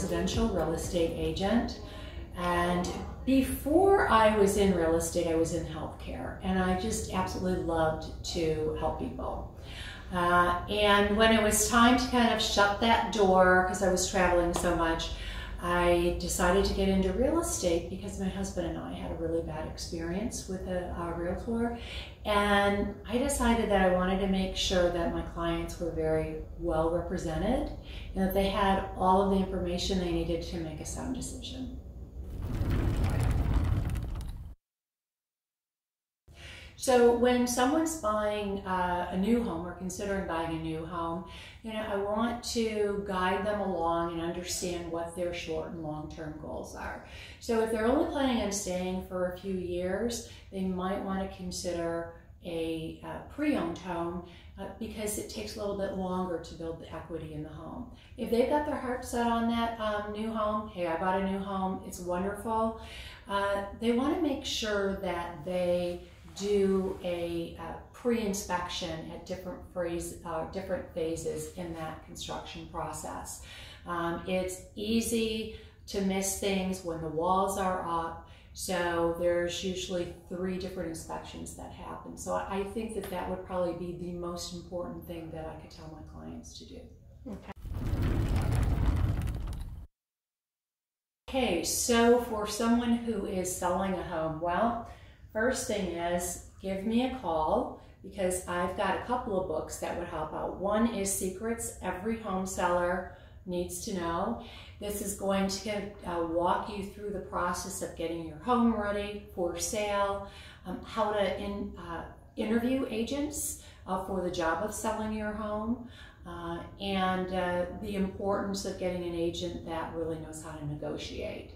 residential real estate agent. And before I was in real estate, I was in healthcare, and I just absolutely loved to help people. And when it was time to kind of shut that door, because I was traveling so much, I decided to get into real estate because my husband and I had a really bad experience with a realtor. And I decided that I wanted to make sure that my clients were very well represented and that they had all of the information they needed to make a sound decision. So when someone's buying a new home or considering buying a new home, I want to guide them along and understand what their short and long-term goals are. So if they're only planning on staying for a few years, they might want to consider a pre-owned home because it takes a little bit longer to build the equity in the home. If they've got their heart set on that new home, hey, I bought a new home, it's wonderful, they want to make sure that they do a pre-inspection at different phases in that construction process. It's easy to miss things when the walls are up, so there's usually 3 different inspections that happen. So I think that that would probably be the most important thing that I could tell my clients to do. Okay, so for someone who is selling a home, well, first thing is give me a call because I've got a couple of books that would help out. One is Secrets Every Home Seller Needs to Know. This is going to walk you through the process of getting your home ready for sale, how to interview agents for the job of selling your home, and the importance of getting an agent that really knows how to negotiate.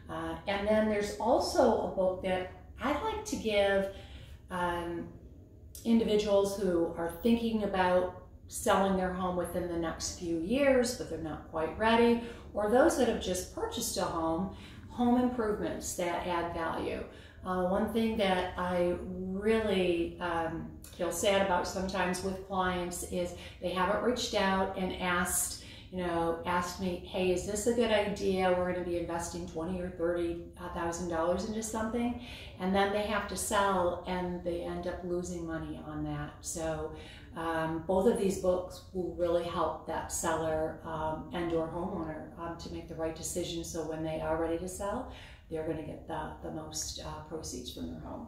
And then there's also a book that I'd like to give individuals who are thinking about selling their home within the next few years, but they're not quite ready, or those that have just purchased a home improvements that add value. One thing that I really feel sad about sometimes with clients is they haven't reached out and asked me, hey, is this a good idea? We're going to be investing $20,000 or $30,000 into something, and then they have to sell and they end up losing money on that. So both of these books will really help that seller and or homeowner to make the right decision, so when they are ready to sell, they're going to get the most proceeds from their home.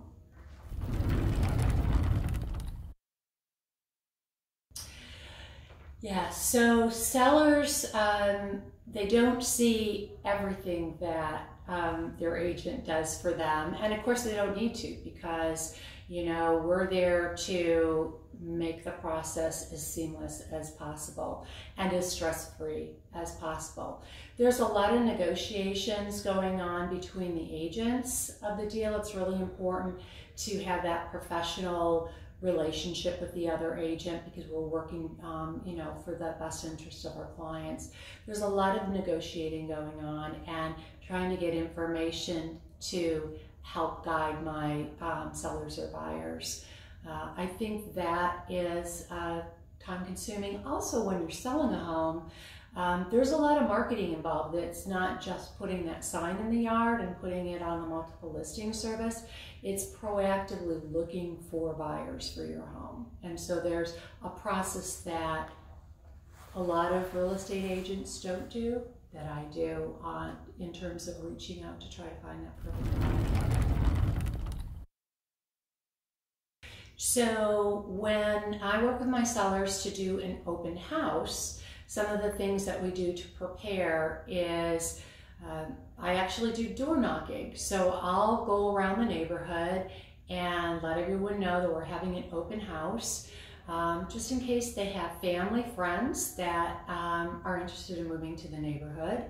Yeah, so sellers, they don't see everything that their agent does for them. And of course they don't need to, because, we're there to make the process as seamless as possible and as stress-free as possible. There's a lot of negotiations going on between the agents of the deal. It's really important to have that professional relationship with the other agent because we're working, for the best interest of our clients. There's a lot of negotiating going on and trying to get information to help guide my sellers or buyers. I think that is time consuming. Also, when you're selling a home, there's a lot of marketing involved. It's not just putting that sign in the yard and putting it on the multiple listing service. It's proactively looking for buyers for your home. And so there's a process that a lot of real estate agents don't do that I do in terms of reaching out to try to find that perfect buyer. So when I work with my sellers to do an open house, some of the things that we do to prepare is I actually do door knocking. So I'll go around the neighborhood and let everyone know that we're having an open house, just in case they have family, friends that are interested in moving to the neighborhood.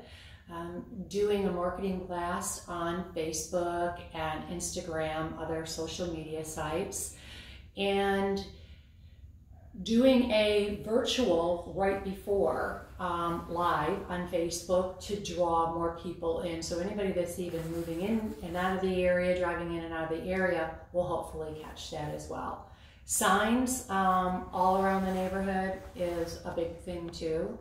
Doing a marketing class on Facebook and Instagram, other social media sites, and doing a virtual right before live on Facebook to draw more people in. So anybody that's even moving in and out of the area, driving in and out of the area, will hopefully catch that as well. Signs all around the neighborhood is a big thing too.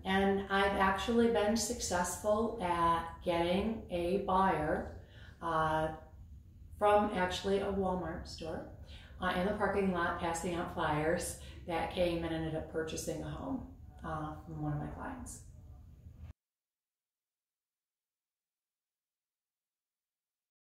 And I've actually been successful at getting a buyer from actually a Walmart store in the parking lot, passing out flyers, that came and ended up purchasing a home from one of my clients.